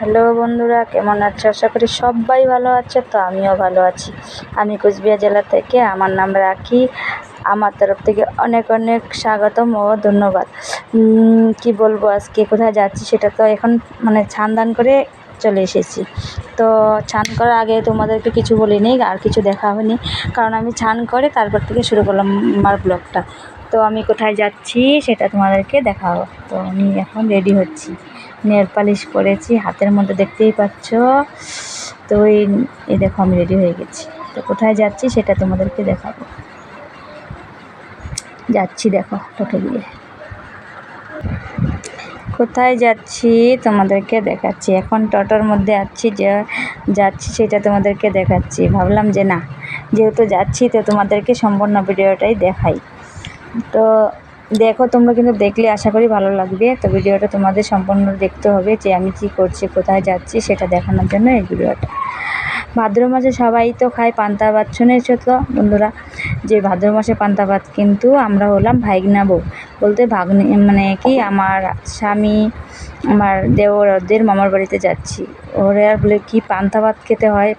Hello বন্ধুরা, কেমন আছো? আশা করি সবাই ভালো আছে। তো আমিও ভালো আছি। আমি কোচবিহার জেলা থেকে, আমার নাম রাখি। আমার তরফ থেকে অনেক অনেক স্বাগতম ও ধন্যবাদ। কি বলবো, আজকে কোথায় যাচ্ছি সেটা তো এখন স্নান দান করে চলে এসেছি। তো স্নান করার আগে তোমাদেরকে কিছু বলিনি আর কিছু দেখা হয়নি, কারণ আমি স্নান করে তারপর থেকে শুরু করলাম আমার ব্লগটা। তো আমি কোথায় যাচ্ছি সেটা তোমাদেরকে দেখাবো। তো আমি এখন রেডি হচ্ছি, নেল পালিশ করেছি, হাতের মধ্যে দেখতেই পাচ্ছ। তো এই দেখো আমি রেডি হয়ে গেছি। তো কোথায় যাচ্ছি সেটা তোমাদেরকে দেখাবো। যাচ্ছি, দেখো টোটো দিয়ে কোথায় যাচ্ছি তোমাদেরকে দেখাচ্ছি। এখন টোটোর মধ্যে যাচ্ছি সেটা তোমাদেরকে দেখাচ্ছি। ভাবলাম যে না, যেহেতু যাচ্ছি তো তোমাদেরকে সম্পূর্ণ ভিডিওটাই দেখাই। তো দেখো, তোমরা কিন্তু দেখলে আশা করি ভালো লাগবে। তো ভিডিওটা তোমাদের সম্পূর্ণ দেখতে হবে, যে আমি কি করছি, কোথায় যাচ্ছি সেটা দেখানোর জন্য এই ভিডিওটা। ভাদ্র মাসে সবাই তো খায় পান্তা ভাত। শুনেছ তো বন্ধুরা, যে ভাদ্র মাসে পান্তা ভাত, কিন্তু আমরা হলাম ভাইগনা বউ, বলতে ভাগ্নি, কি আমার স্বামী, আমার দেওর ওদের মামার বাড়িতে যাচ্ছি। ওরা আর বলে কি পান্তা ভাত খেতে হয়,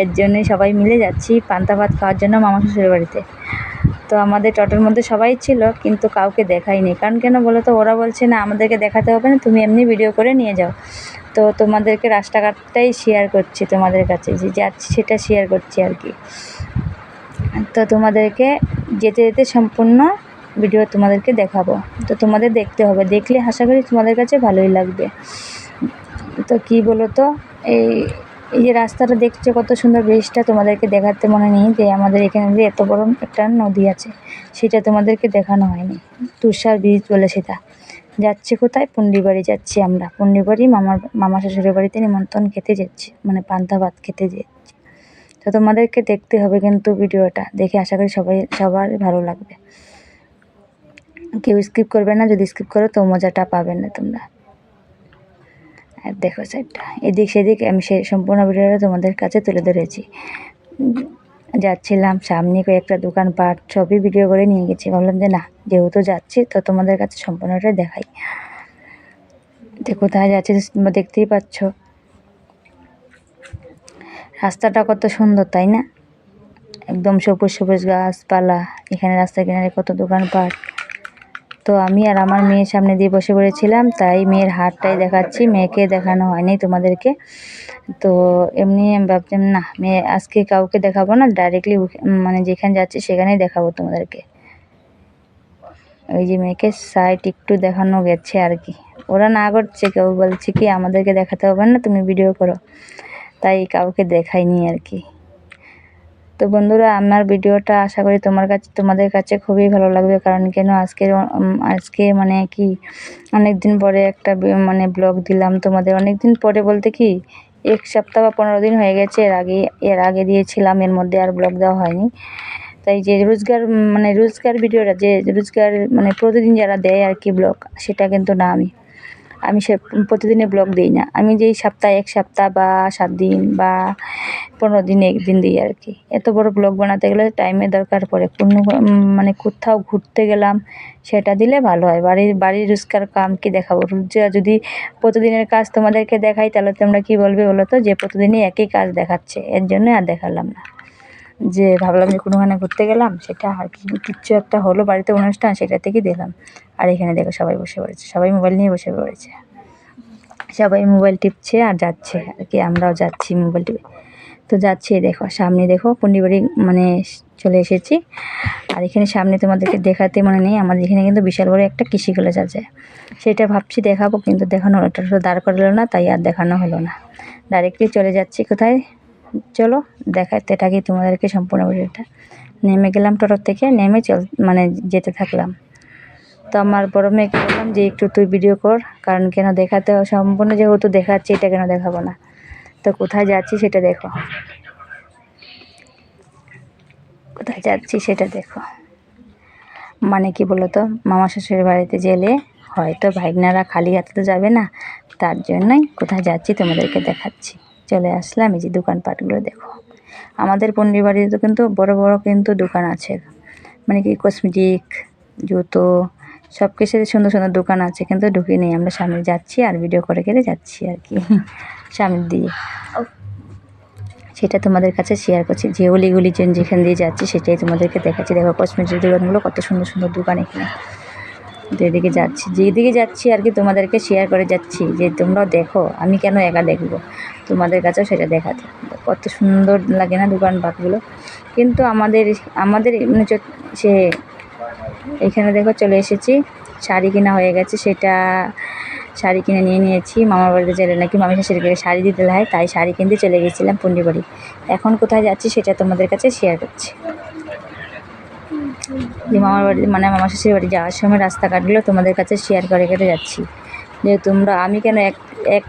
এর জন্যই সবাই মিলে যাচ্ছি পান্তা ভাত খাওয়ার জন্য মামা শ্বশুরের বাড়িতে। তো আমাদের টোটোর মধ্যে সবাই ছিল, কিন্তু কাউকে দেখাইনি। কারণ কেন বলো তো, ওরা বলছে না আমাদেরকে দেখাতে হবে না, তুমি এমনি ভিডিও করে নিয়ে যাও। তো তোমাদেরকে রাস্তাঘাটটাই শেয়ার করছি তোমাদের কাছে, যে যাচ্ছি সেটা শেয়ার করছি আর কি। তো তোমাদেরকে যেতে যেতে সম্পূর্ণ ভিডিও তোমাদেরকে দেখাবো। তো তোমাদের দেখতে হবে, দেখলে আশা করি তোমাদের কাছে ভালোই লাগবে। তো কি বলো তো, এই যে রাস্তাটা দেখছো কত সুন্দর, ব্রিজটা তোমাদেরকে দেখাতে মনে নেই যে আমাদের এখানে যে এত বড় একটা নদী আছে, সেটা তোমাদেরকে দেখানো হয়নি। তুষার ব্রিজ বলে সেটা। যাচ্ছি কোথায়? পুন্ডিবাড়ি যাচ্ছি আমরা। পুন্ডিবাড়ি মামা শ্বশুরের বাড়িতে নিমন্ত্রণ খেতে যাচ্ছি, পান্তা ভাত খেতে যাচ্ছি। তো তোমাদেরকে দেখতে হবে কিন্তু ভিডিওটা, দেখে আশা করি সবার ভালো লাগবে। কেউ স্কিপ করবে না, যদি স্কিপ করো তো মজাটা পাবে না তোমরা। আর দেখো সাইডটা, এদিক সেদিক আমি সম্পূর্ণ ভিডিওটা তোমাদের কাছে তুলে ধরেছি। যাচ্ছিলাম, সামনে কয়েকটা দোকানপাট সবই ভিডিও করে নিয়ে গেছি। ভাবলাম যে না, যেহেতু যাচ্ছি তো তোমাদের কাছে সম্পূর্ণটা দেখাই। তো কোথায় যাচ্ছি তোমরা দেখতেই পাচ্ছ। রাস্তাটা কত সুন্দর, তাই না? একদম সবুজ সবুজ গাছপালা, এখানে রাস্তার কিনারে কত দোকানপাট। তো আমি আর আমার মেয়ের সামনে দিয়ে বসে পড়েছিলাম, তাই মেয়ের হাতটাই দেখাচ্ছি, মেয়েকে দেখানো হয়নি তোমাদেরকে। তো এমনি আমি ভাবছিলাম না, মেয়ে আজকে কাউকে দেখাবো না, ডাইরেক্টলি যেখানে যাচ্ছি সেখানেই দেখাবো তোমাদেরকে। ওই যে মেয়েকে সাইড একটু দেখানো গেছে আর কি। ওরা না করছে, কেউ বলছে কি আমাদেরকে দেখাতে হবে না, তুমি ভিডিও করো, তাই কাউকে দেখাইনি আর কি। তো বন্ধুরা, আমার ভিডিওটা আশা করি তোমাদের কাছে খুবই ভালো লাগবে। কারণ কেন, আজকে অনেক দিন পরে একটা ব্লগ দিলাম তোমাদের। অনেক দিন পরে বলতে কি 1 সপ্তাহ বা 15 দিন হয়ে গেছে। এর আগে দিয়েছিলাম, এর মধ্যে আর ব্লগ দেওয়া হয়নি। তাই যে রোজগার ভিডিওটা, যে রোজগার প্রতিদিন যারা দেয় আর কি ব্লগ, সেটা কিন্তু না। আমি প্রতিদিনে ব্লগ দিই না। আমি যেই সপ্তাহে 1 সপ্তাহ বা 7 দিন বা 15 দিনে একদিন দিই আর কি। এত বড় ব্লগ বানাতে গেলে টাইমের দরকার পড়ে। কোথাও ঘুরতে গেলাম, সেটা দিলে ভালো হয়। বাড়ির রোজকার কাম কি দেখাবো? যদি প্রতিদিনের কাজ তোমাদেরকে দেখাই, তাহলে তোমরা কি বলবে বলো তো, যে প্রতিদিনই একই কাজ দেখাচ্ছে। এর জন্য আর দেখালাম না। যে ভাবলাম যে কোনোখানে ঘুরতে গেলাম, সেটা আর কিচ্ছু একটা হলো বাড়িতে অনুষ্ঠান, সেটা থেকেই দিলাম। আর এখানে দেখো সবাই বসে পড়েছে, সবাই মোবাইল নিয়ে বসে পড়েছে, সবাই মোবাইল টিপছে আর যাচ্ছে আর কি। আমরাও যাচ্ছি মোবাইল টিপে। তো যাচ্ছি, দেখো সামনে, দেখো পুন্ডিবাড়ি চলে এসেছি। আর এখানে সামনে তোমাদেরকে দেখাতে মনে নেই, আমাদের এখানে কিন্তু বিশাল বড় একটা কৃষি কলেজ আছে। সেটা ভাবছি দেখাবো, কিন্তু দেখানো হলো, এটা দাঁড় করালো না, তাই আর দেখানো হলো না। ডাইরেক্টলি চলে যাচ্ছি কোথায়, চলো দেখাতে থাকি তোমাদেরকে সম্পূর্ণ ভিডিওটা। নেমে গেলাম টোটো থেকে, নেমে যেতে থাকলাম। তো আমার বড় মেয়েকে বললাম যে একটু তুই ভিডিও কর, কারণ কেন দেখাতে হয় সম্পূর্ণ, যেহেতু দেখাচ্ছি এটা কেন দেখাবো না। তো কোথায় যাচ্ছি সেটা দেখো, কোথায় যাচ্ছি সেটা দেখো। কি বলতো, মামা শ্বশুরের বাড়িতে গেলে হয়তো ভাইগনারা খালি হাতে তো যাবে না, তার জন্যই কোথায় যাচ্ছি তোমাদেরকে দেখাচ্ছি। চলে আসলাম, এই যে দোকানপাটগুলো দেখো। আমাদের পন্ডির বাড়িতে তো কিন্তু বড় বড় কিন্তু দোকান আছে, কসমেটিক, জুতো, সব কিছুতে সুন্দর সুন্দর দোকান আছে, কিন্তু ঢুকি নেই। আমরা সামনে যাচ্ছি আর ভিডিও করে করে যাচ্ছি আর কি সামনে দিয়ে। সেটা তোমাদের কাছে শেয়ার করছি, যে অলিগুলি যেখান দিয়ে যাচ্ছি সেটাই তোমাদেরকে দেখাচ্ছি। দেখো কসমেটিক দোকানগুলো কত সুন্দর সুন্দর দোকান এখানে। যেদিকে যাচ্ছি যেদিকে যাচ্ছি আর কি তোমাদেরকে শেয়ার করে যাচ্ছি, যে তোমরাও দেখো, আমি কেন একা দেখবো, তোমাদের কাছেও সেটা দেখাতে। কত সুন্দর লাগে না দোকানপাটগুলো। কিন্তু আমাদের আমাদের সে এখানে দেখো চলে এসেছি, শাড়ি কেনা হয়ে গেছে। সেটা শাড়ি কিনে নিয়েছি। মামার বাড়িতে চলে নাকি মামি শাশুড়িকে শাড়ি দিতে হয়, তাই শাড়ি কিনতে চলে গেছিলাম পুন্ডিবাড়ি। এখন কোথায় যাচ্ছি সেটা তোমাদের কাছে শেয়ার করছি। যে মামার বাড়ি মানে মামা শাশুড়ির বাড়ি যাওয়ার সময় রাস্তাঘাটগুলো তোমাদের কাছে শেয়ার করে কেটে যাচ্ছি, যে তোমরা আমি কেন এক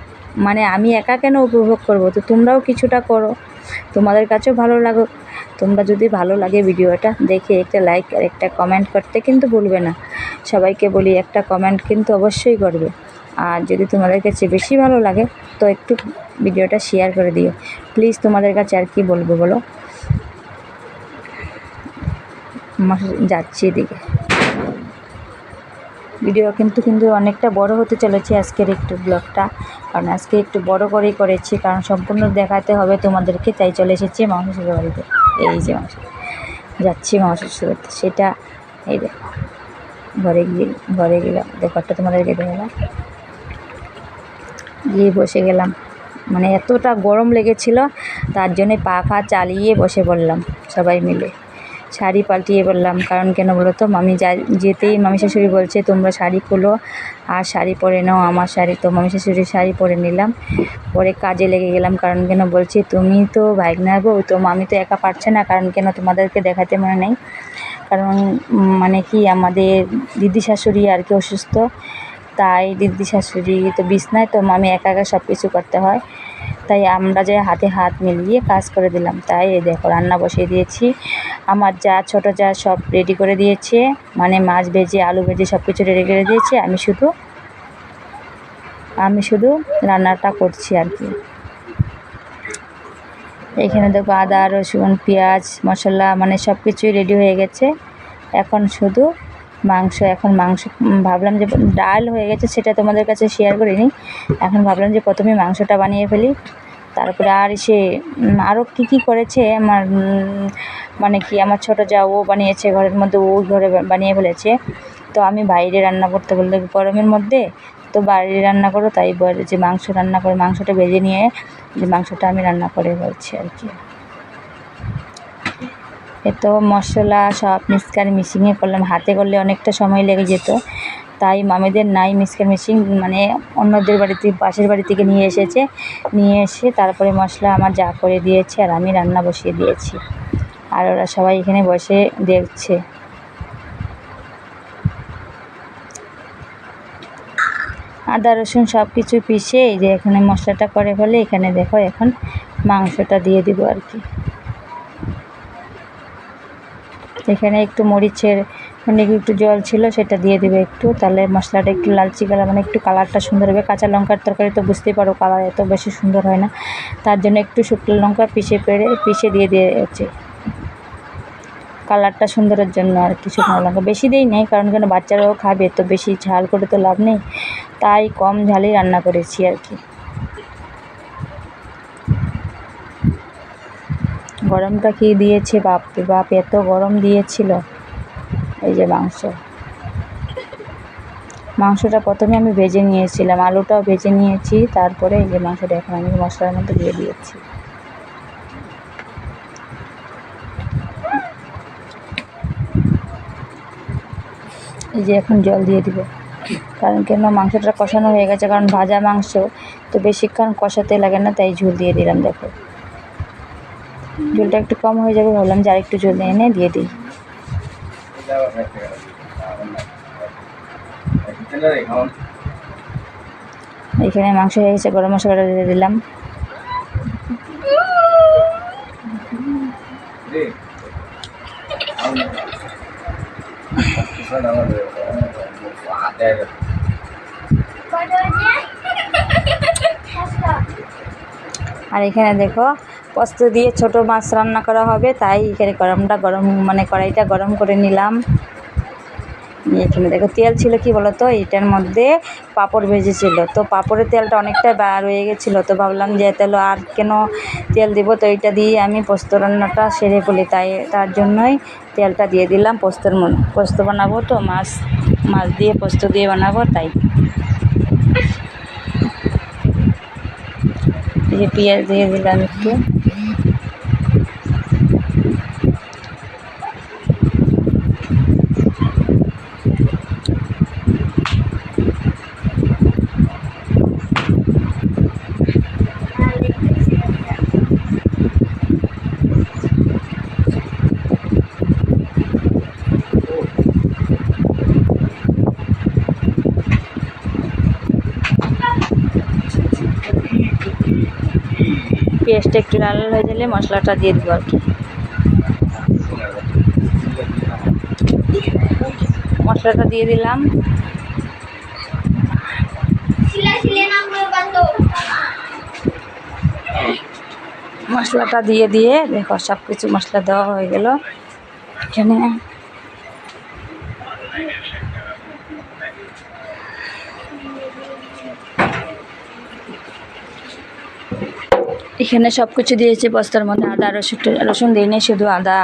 মানে আমি একা কেন উপভোগ করবো, তো তোমরাও কিছুটা করো, তোমাদের কাছেও ভালো লাগুক। তোমরা যদি ভালো লাগে ভিডিওটা দেখে একটা লাইক আর একটা কমেন্ট করতে কিন্তু ভুলবে না। সবাইকে বলি একটা কমেন্ট কিন্তু অবশ্যই করবে। আর যদি তোমাদের কাছে বেশি ভালো লাগে তো একটু ভিডিওটা শেয়ার করে দিও প্লিজ। তোমাদের কাছে আর কি বলবো বলো। যাচ্ছি এদিকে, ভিডিও কিন্তু অনেকটা বড় হতে চলেছে আজকের একটু ব্লগটা, কারণ আজকে একটু বড় করেই করেছি, কারণ সম্পূর্ণ দেখাতে হবে তোমাদেরকে, তাই চলে এসেছি মামা শ্বশুর বাড়িতে। এই যে যাচ্ছি মামা শ্বশুর বাড়িতে, সেটা এই দেখো ঘরে গেলাম, ব্যাপারটা তোমাদেরকে দেখালাম। গিয়ে বসে গেলাম, মানে এতটা গরম লেগেছিল, তার জন্যে পাখা চালিয়ে বসে পড়লাম সবাই মিলে। শাড়ি পাল্টিয়ে বললাম, কারণ কেন বলো তো, মামি যেতেই মামি শাশুড়ি বলছে তোমরা শাড়ি খুলো আর শাড়ি পরে নাও আমার শাড়ি। তো মামি শাশুড়ির শাড়ি পরে নিলাম, পরে কাজে লেগে গেলাম। কারণ কেন বলছি, তুমি তো ভাইগনার বউ, তো মামি তো একা পারছে না, কারণ কেন তোমাদেরকে দেখাতে মনে নেই। কারণ মানে কি, আমাদের দিদি শাশুড়ি আর কি অসুস্থ, তাই দিদি শাশুড়ি তো বিছনায়, তো মামি একা একা সব কিছু করতে হয়, তাই আমরা যে হাতে হাত মিলিয়ে কাজ করে দিলাম। তাই এই দেখো রান্না বসিয়ে দিয়েছি, আমার যা ছোটো যা সব রেডি করে দিয়েছে, মানে মাছ ভেজে আলু ভেজে সব কিছু রেডি করে দিয়েছে। আমি শুধু রান্নাটা করছি আর কি। এখানে দেখো আদা রসুন পেঁয়াজ মশলা মানে সব কিছুই রেডি হয়ে গেছে। এখন শুধু মাংস, ভাবলাম যে ডাল হয়ে গেছে, সেটা তোমাদের কাছে শেয়ার করিনি। এখন ভাবলাম যে প্রথমে মাংসটা বানিয়ে ফেলি, তারপরে আর আরও কী করেছে আমার মানে কি আমার ছোটো যা ও বানিয়েছে ঘরের মধ্যে, ও ঘরে বানিয়ে ফেলেছে। তো আমি বাইরে রান্না করতে বললে গরমের মধ্যে, তো বাইরে রান্না করো, তাই বলে যে মাংস রান্না করে মাংসটা ভেজে নিয়ে যে মাংসটা আমি রান্না করে বলছি আর কি। এত মশলা সব মিক্সিংয়ে করলাম, হাতে করলে অনেকটা সময় লেগে যেত, তাই মামিদের নাই মিক্সিং, মানে অন্যদের বাড়িতে পাশের বাড়ি থেকে নিয়ে এসে তারপরে মশলা আমার যা করে দিয়েছে, আর আমি রান্না বসিয়ে দিয়েছি, আর ওরা সবাই এখানে বসে দেখছে। আদা রসুন সব কিছু পিষে এই যে এখানে মশলাটা করে ফেলে। এখানে দেখো এখন মাংসটা দিয়ে দিব আর কি। এখানে একটু মরিচের মানে একটু জল ছিল, সেটা দিয়ে দেবে একটু, তাহলে মশলাটা একটু লালচি কালার, মানে একটু কালারটা সুন্দর হবে। কাঁচা লঙ্কার তরকারি তো বুঝতেই পারো কালার এত বেশি সুন্দর হয় না, তার জন্য একটু শুকনো লঙ্কা পিষে দিয়ে দিয়েছে কালারটা সুন্দরের জন্য আর কি। শুকনো লঙ্কা বেশি দিই নেই, কারণ কেন বাচ্চারাও খাবে, তো বেশি ঝাল করে তো লাভ নেই, তাই কম ঝালেই রান্না করেছি আর কি। গরমটা কি দিয়েছে বাপ, এত গরম দিয়েছিল। এই যে মাংসটা প্রথমে আমি ভেজে নিয়েছিলাম, আলুটাও ভেজে নিয়েছি, তারপরে এই যে মাংসটা এখন আমি মশলার মধ্যে দিয়ে দিয়েছি। এই যে এখন জল দিয়ে দিব, কারণ কেন মাংসটা কষানো হয়ে গেছে, কারণ ভাজা মাংস তো বেশিক্ষণ কষাতে লাগে না, তাই ঝোল দিয়ে দিলাম। দেখো ঝোলটা একটু কম হয়ে যাবে, ভাবলাম যে আরেকটু জল এনে দিয়ে দিই। এখানে মাংস হয়ে গেছে, গরম মশলাটা দিয়ে দিলাম। আর এখানে দেখো পোস্ত দিয়ে ছোট মাছ রান্না করা হবে, তাই এখানে কড়াইটা গরম করে নিলাম। এখানে দেখো তেল ছিল কি বলো তো, এটার মধ্যে পাঁপড় ভেজেছিল, তো পাঁপড়ের তেলটা অনেকটা বার হয়ে গেছিলো, তো ভাবলাম যে তেল আর কেন তেল দিব, তো এইটা দিয়ে আমি পোস্ত রান্নাটা সেরে ফেলি, তার জন্যই তেলটা দিয়ে দিলাম। পোস্ত বানাবো তো, মাছ দিয়ে পোস্ত দিয়ে বানাবো, তাই এই যে পেঁয়াজ দিয়ে দিলাম একটু। পেঁয়াজটা একটু লাল হয়ে গেলে মশলাটা দিয়ে দেবো আর কি। মশলাটা দিয়ে দিলাম। মশলাটা দিয়ে দেখো সব কিছু মশলা দেওয়া হয়ে গেল। এখানে সব কিছু দিয়েছি বস্তার মধ্যে। আদা রসুন দিইনি, শুধু আদা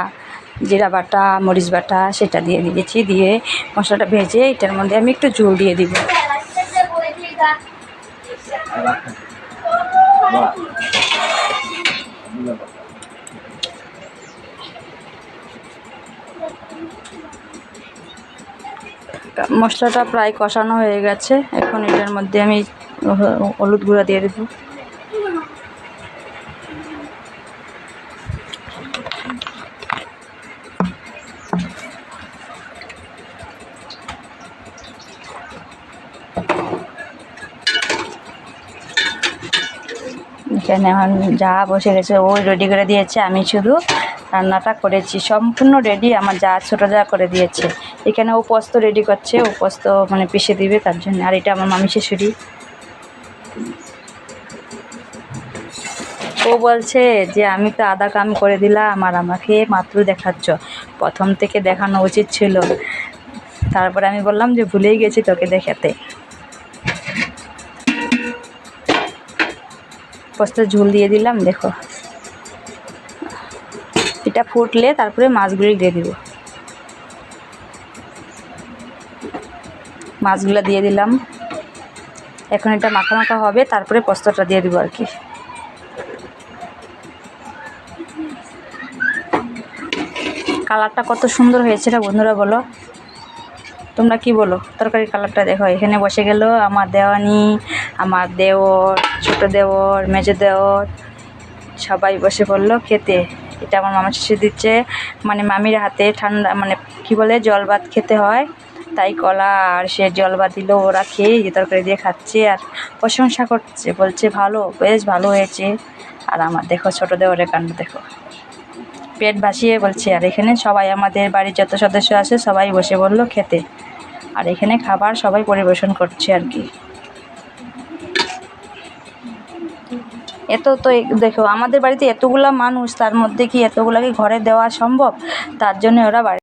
জিরা বাটা মরিচ বাটা সেটা দিয়ে দিয়েছি। দিয়ে মশলাটা ভেজে এটার মধ্যে আমি একটু ঝোল দিয়ে দিব। মশলাটা প্রায় কষানো হয়ে গেছে, এখন এটার মধ্যে আমি হলুদ গুঁড়া দিয়ে দেবো। এখানে এখন যা বসে গেছে ওই রেডি করে দিয়েছে, আমি শুধু রান্নাটা করেছি। সম্পূর্ণ রেডি আমার যা ছোটো যা করে দিয়েছে। এখানে ও পোস্ত রেডি করছে, ও পোস্ত মানে পিষে দিবে তার জন্য। আর এটা আমার মামি শাশুড়ি, ও বলছে যে আমি তো আধা কাম করে দিলাম আর আমাকে মাত্র দেখাচ্ছ, প্রথম থেকে দেখানো উচিত ছিল। তারপরে আমি বললাম যে ভুলেই গেছি তোকে দেখাতে। পোস্তের ঝোল দিয়ে দিলাম, দেখো এটা ফুটলে তারপরে মাছগুলি দিয়ে দিব। মাছগুলো দিয়ে দিলাম, এখন এটা মাখা মাখা হবে, তারপরে পোস্তটা দিয়ে দিব আর কি। কালারটা কত সুন্দর হয়েছে না বন্ধুরা, বলো তোমরা কি বলো? তরকারির কালারটা দেখো। এখানে বসে গেল আমার দেওয়ানি, আমার দেওর, ছোটো দেওর, মেজো দেওর, সবাই বসে পড়লো খেতে। এটা আমার মামা শাশুড়ি দিচ্ছে, মানে মামির হাতে ঠান্ডা মানে কি বলে জল ভাত খেতে হয়, তাই কলা আর সে জল ভাত দিল, ওরা খেয়ে যে তরকারি দিয়ে খাচ্ছে আর প্রশংসা করছে, বলছে ভালো, বেশ ভালো হয়েছে। আর আমার দেখো ছোটো দেওরের কাণ্ড দেখো, পেট ভাসিয়ে বলছে। আর এখানে সবাই আমাদের বাড়ির যত সদস্য আছে সবাই বসে বললো খেতে, আর এখানে খাবার সবাই পরিবেশন করছে আর কি। তো দেখো আমাদের বাড়িতে এতগুলা মানুষ, তার মধ্যে কি এতগুলাকে ঘরে দেওয়া সম্ভব? তার জন্য ওরা বাড়ি